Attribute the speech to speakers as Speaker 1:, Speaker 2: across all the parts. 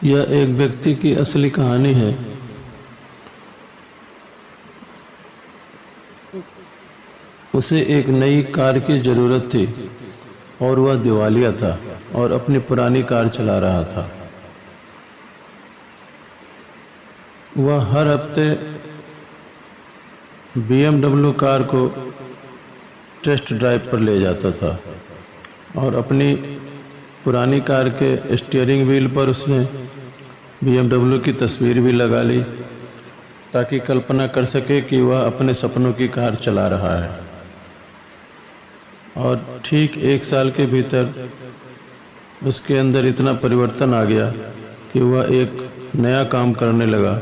Speaker 1: यह एक व्यक्ति की असली कहानी है। उसे एक नई कार की ज़रूरत थी और वह दिवालिया था और अपनी पुरानी कार चला रहा था। वह हर हफ्ते BMW कार को टेस्ट ड्राइव पर ले जाता था और अपनी पुरानी कार के स्टीयरिंग व्हील पर उसने BMW की तस्वीर भी लगा ली ताकि कल्पना कर सके कि वह अपने सपनों की कार चला रहा है। और ठीक 1 साल के भीतर उसके अंदर इतना परिवर्तन आ गया कि वह एक नया काम करने लगा।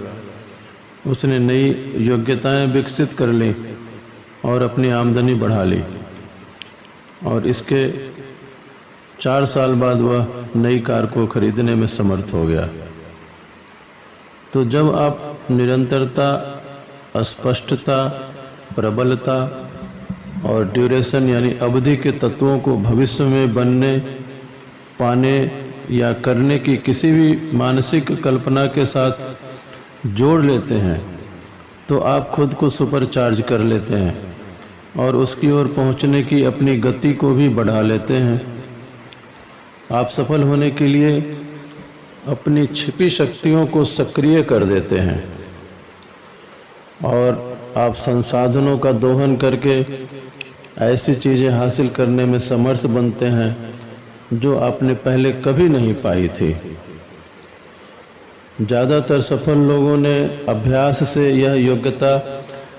Speaker 1: उसने नई योग्यताएं विकसित कर ली और अपनी आमदनी बढ़ा ली और इसके 4 साल बाद वह नई कार को खरीदने में समर्थ हो गया। तो जब आप निरंतरता, अस्पष्टता, प्रबलता और ड्यूरेशन यानी अवधि के तत्वों को भविष्य में बनने, पाने या करने की किसी भी मानसिक कल्पना के साथ जोड़ लेते हैं तो आप खुद को सुपरचार्ज कर लेते हैं और उसकी ओर पहुंचने की अपनी गति को भी बढ़ा लेते हैं। आप सफल होने के लिए अपनी छिपी शक्तियों को सक्रिय कर देते हैं और आप संसाधनों का दोहन करके ऐसी चीज़ें हासिल करने में समर्थ बनते हैं जो आपने पहले कभी नहीं पाई थी। ज़्यादातर सफल लोगों ने अभ्यास से यह योग्यता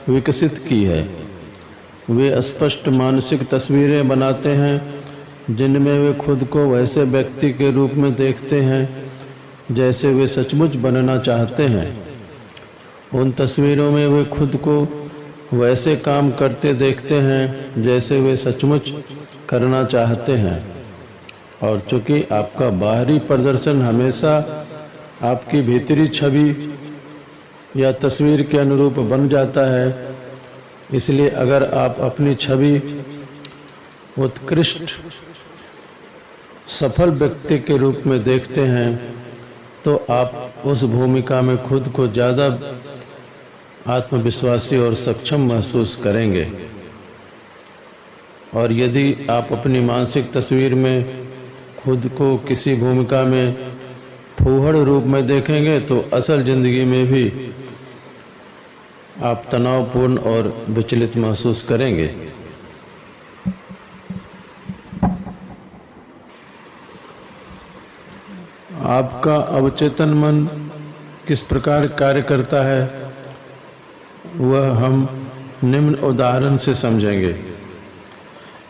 Speaker 1: विकसित की है। वे स्पष्ट मानसिक तस्वीरें बनाते हैं जिनमें वे खुद को वैसे व्यक्ति के रूप में देखते हैं जैसे वे सचमुच बनना चाहते हैं। उन तस्वीरों में वे खुद को वैसे काम करते देखते हैं जैसे वे सचमुच करना चाहते हैं। और चूँकि आपका बाहरी प्रदर्शन हमेशा आपकी भीतरी छवि या तस्वीर के अनुरूप बन जाता है, इसलिए अगर आप अपनी छवि उत्कृष्ट सफल व्यक्ति के रूप में देखते हैं तो आप उस भूमिका में खुद को ज़्यादा आत्मविश्वासी और सक्षम महसूस करेंगे। और यदि आप अपनी मानसिक तस्वीर में खुद को किसी भूमिका में फूहड़ रूप में देखेंगे तो असल ज़िंदगी में भी आप तनावपूर्ण और विचलित महसूस करेंगे। आपका अवचेतन मन किस प्रकार कार्य करता है वह हम निम्न उदाहरण से समझेंगे।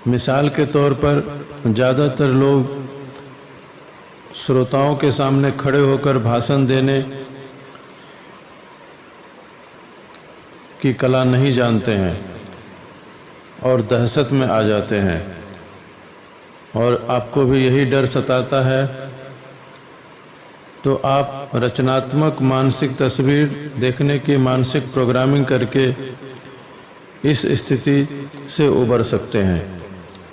Speaker 1: मिसाल के तौर पर ज़्यादातर लोग श्रोताओं के सामने खड़े होकर भाषण देने की कला नहीं जानते हैं और दहशत में आ जाते हैं। और आपको भी यही डर सताता है तो आप रचनात्मक मानसिक तस्वीर देखने की मानसिक प्रोग्रामिंग करके इस स्थिति से उबर सकते हैं।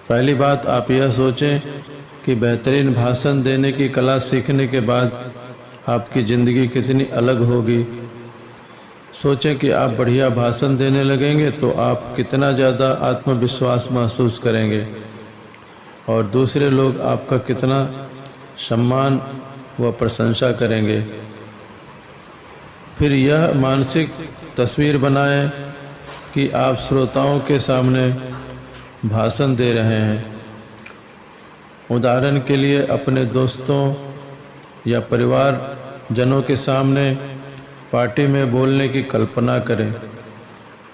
Speaker 1: पहली बात, आप यह सोचें कि बेहतरीन भाषण देने की कला सीखने के बाद आपकी ज़िंदगी कितनी अलग होगी। सोचें कि आप बढ़िया भाषण देने लगेंगे तो आप कितना ज़्यादा आत्मविश्वास महसूस करेंगे और दूसरे लोग आपका कितना सम्मान व प्रशंसा करेंगे। फिर यह मानसिक तस्वीर बनाएं कि आप श्रोताओं के सामने भाषण दे रहे हैं। उदाहरण के लिए अपने दोस्तों या परिवार जनों के सामने पार्टी में बोलने की कल्पना करें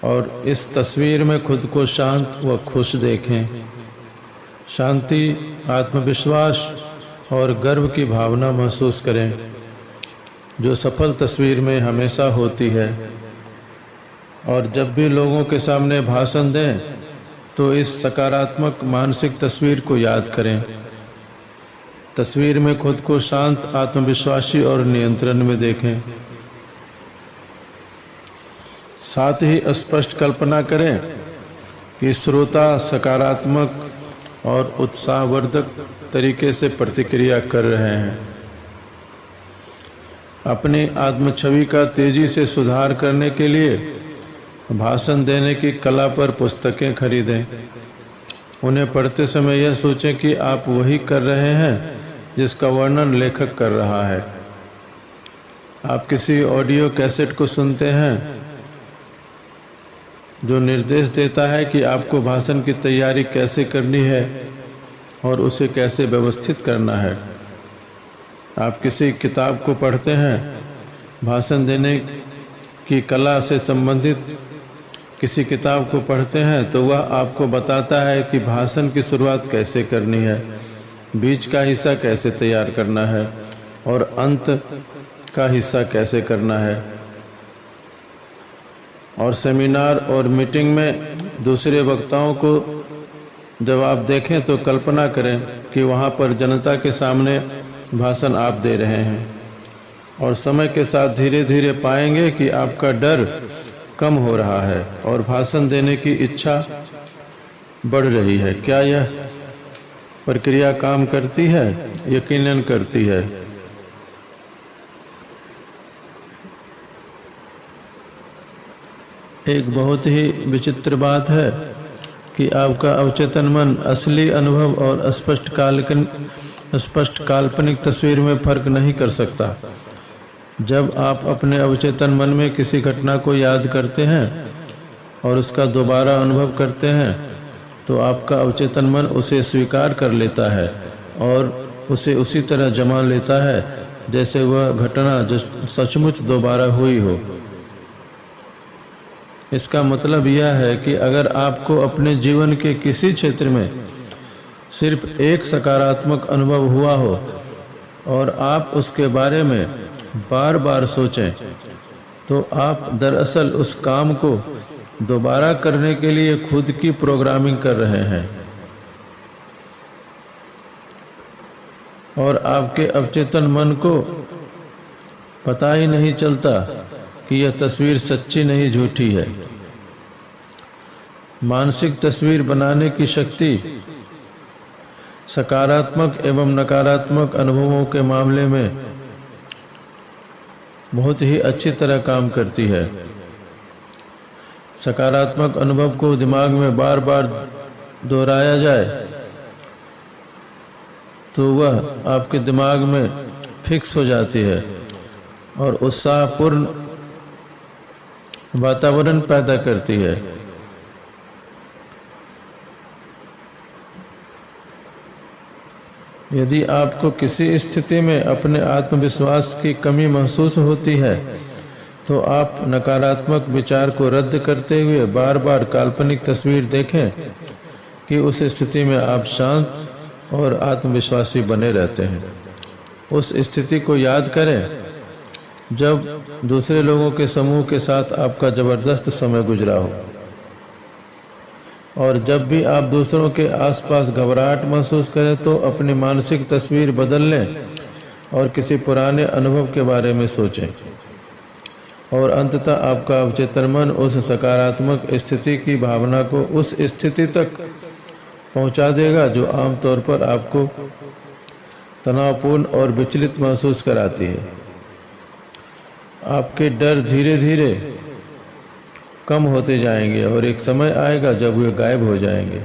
Speaker 1: और इस तस्वीर में खुद को शांत व खुश देखें। शांति, आत्मविश्वास और गर्व की भावना महसूस करें जो सफल तस्वीर में हमेशा होती है। और जब भी लोगों के सामने भाषण दें तो इस सकारात्मक मानसिक तस्वीर को याद करें। तस्वीर में खुद को शांत, आत्मविश्वासी और नियंत्रण में देखें। साथ ही स्पष्ट कल्पना करें कि श्रोता सकारात्मक और उत्साहवर्धक तरीके से प्रतिक्रिया कर रहे हैं। अपनी आत्मछवि का तेजी से सुधार करने के लिए भाषण देने की कला पर पुस्तकें खरीदें। उन्हें पढ़ते समय यह सोचें कि आप वही कर रहे हैं जिसका वर्णन लेखक कर रहा है। आप किसी ऑडियो कैसेट को सुनते हैं जो निर्देश देता है कि आपको भाषण की तैयारी कैसे करनी है और उसे कैसे व्यवस्थित करना है। आप किसी किताब को पढ़ते हैं, भाषण देने की कला से संबंधित किसी किताब को पढ़ते हैं तो वह आपको बताता है कि भाषण की शुरुआत कैसे करनी है, बीच का हिस्सा कैसे तैयार करना है और अंत का हिस्सा कैसे करना है। और सेमिनार और मीटिंग में दूसरे वक्ताओं को जब आप देखें तो कल्पना करें कि वहाँ पर जनता के सामने भाषण आप दे रहे हैं और समय के साथ धीरे धीरे पाएंगे कि आपका डर कम हो रहा है और भाषण देने की इच्छा बढ़ रही है। क्या यह प्रक्रिया काम करती है? यकीनन करती है। एक बहुत ही विचित्र बात है कि आपका अवचेतन मन असली अनुभव और स्पष्ट काल्पनिक तस्वीर में फर्क नहीं कर सकता। जब आप अपने अवचेतन मन में किसी घटना को याद करते हैं और उसका दोबारा अनुभव करते हैं तो आपका अवचेतन मन उसे स्वीकार कर लेता है और उसे उसी तरह जमा लेता है जैसे वह घटना सचमुच दोबारा हुई हो। इसका मतलब यह है कि अगर आपको अपने जीवन के किसी क्षेत्र में सिर्फ एक सकारात्मक अनुभव हुआ हो और आप उसके बारे में बार बार सोचें तो आप दरअसल उस काम को दोबारा करने के लिए खुद की प्रोग्रामिंग कर रहे हैं और आपके अवचेतन मन को पता ही नहीं चलता कि यह तस्वीर सच्ची नहीं झूठी है। मानसिक तस्वीर बनाने की शक्ति सकारात्मक एवं नकारात्मक अनुभवों के मामले में बहुत ही अच्छी तरह काम करती है। सकारात्मक अनुभव को दिमाग में बार बार दोहराया जाए तो वह आपके दिमाग में फिक्स हो जाती है और उत्साहपूर्ण वातावरण पैदा करती है। यदि आपको किसी स्थिति में अपने आत्मविश्वास की कमी महसूस होती है तो आप नकारात्मक विचार को रद्द करते हुए बार बार काल्पनिक तस्वीर देखें कि उस स्थिति में आप शांत और आत्मविश्वासी बने रहते हैं। उस स्थिति को याद करें जब दूसरे लोगों के समूह के साथ आपका ज़बरदस्त समय गुजरा हो और जब भी आप दूसरों के आसपास घबराहट महसूस करें तो अपनी मानसिक तस्वीर बदल लें और किसी पुराने अनुभव के बारे में सोचें और अंततः आपका अवचेतन मन उस सकारात्मक स्थिति की भावना को उस स्थिति तक पहुंचा देगा जो आमतौर पर आपको तनावपूर्ण और विचलित महसूस कराती है। आपके डर धीरे धीरे कम होते जाएंगे और एक समय आएगा जब वे गायब हो जाएंगे।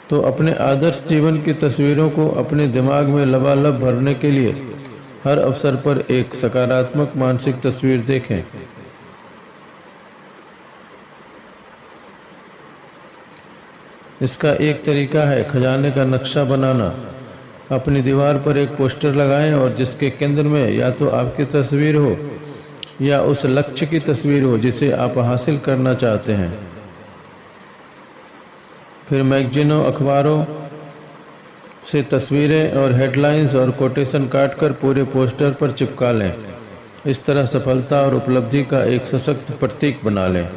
Speaker 1: तो अपने आदर्श जीवन की तस्वीरों को अपने दिमाग में लबालब भरने के लिए हर अवसर पर एक सकारात्मक मानसिक तस्वीर देखें। इसका एक तरीका है खजाने का नक्शा बनाना। अपनी दीवार पर एक पोस्टर लगाएं और जिसके केंद्र में या तो आपकी तस्वीर हो या उस लक्ष्य की तस्वीर हो जिसे आप हासिल करना चाहते हैं। फिर मैगजीनों, अखबारों से तस्वीरें और हेडलाइंस और कोटेशन काटकर पूरे पोस्टर पर चिपका लें। इस तरह सफलता और उपलब्धि का एक सशक्त प्रतीक बना लें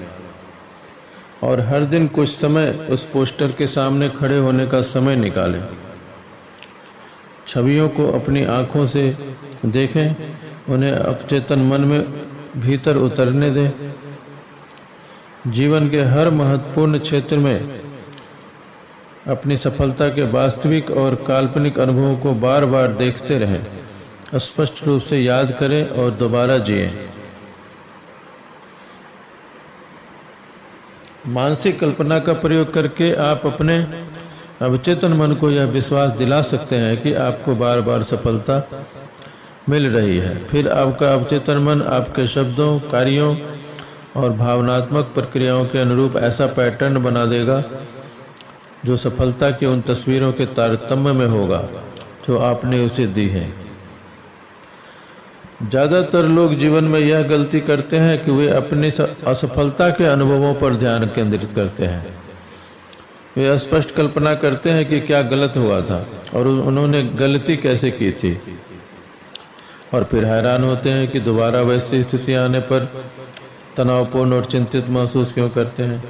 Speaker 1: और हर दिन कुछ समय उस पोस्टर के सामने खड़े होने का समय निकालें। छवियों को अपनी आँखों से देखें, उन्हें अवचेतन मन में भीतर उतरने दें। जीवन के हर महत्वपूर्ण क्षेत्र में अपनी सफलता के वास्तविक और काल्पनिक अनुभवों को बार बार देखते रहें, स्पष्ट रूप से याद करें और दोबारा जिएं। मानसिक कल्पना का प्रयोग करके आप अपने अवचेतन मन को यह विश्वास दिला सकते हैं कि आपको बार बार सफलता मिल रही है। फिर आपका अवचेतन मन आपके शब्दों, कार्यों और भावनात्मक प्रक्रियाओं के अनुरूप ऐसा पैटर्न बना देगा जो सफलता की उन तस्वीरों के तारतम्य में होगा जो आपने उसे दी है। ज़्यादातर लोग जीवन में यह गलती करते हैं कि वे अपनी असफलता के अनुभवों पर ध्यान केंद्रित करते हैं। वे स्पष्ट कल्पना करते हैं कि क्या गलत हुआ था और उन्होंने गलती कैसे की थी, और फिर हैरान होते हैं कि दोबारा वैसी स्थिति आने पर तनावपूर्ण और चिंतित महसूस क्यों करते हैं।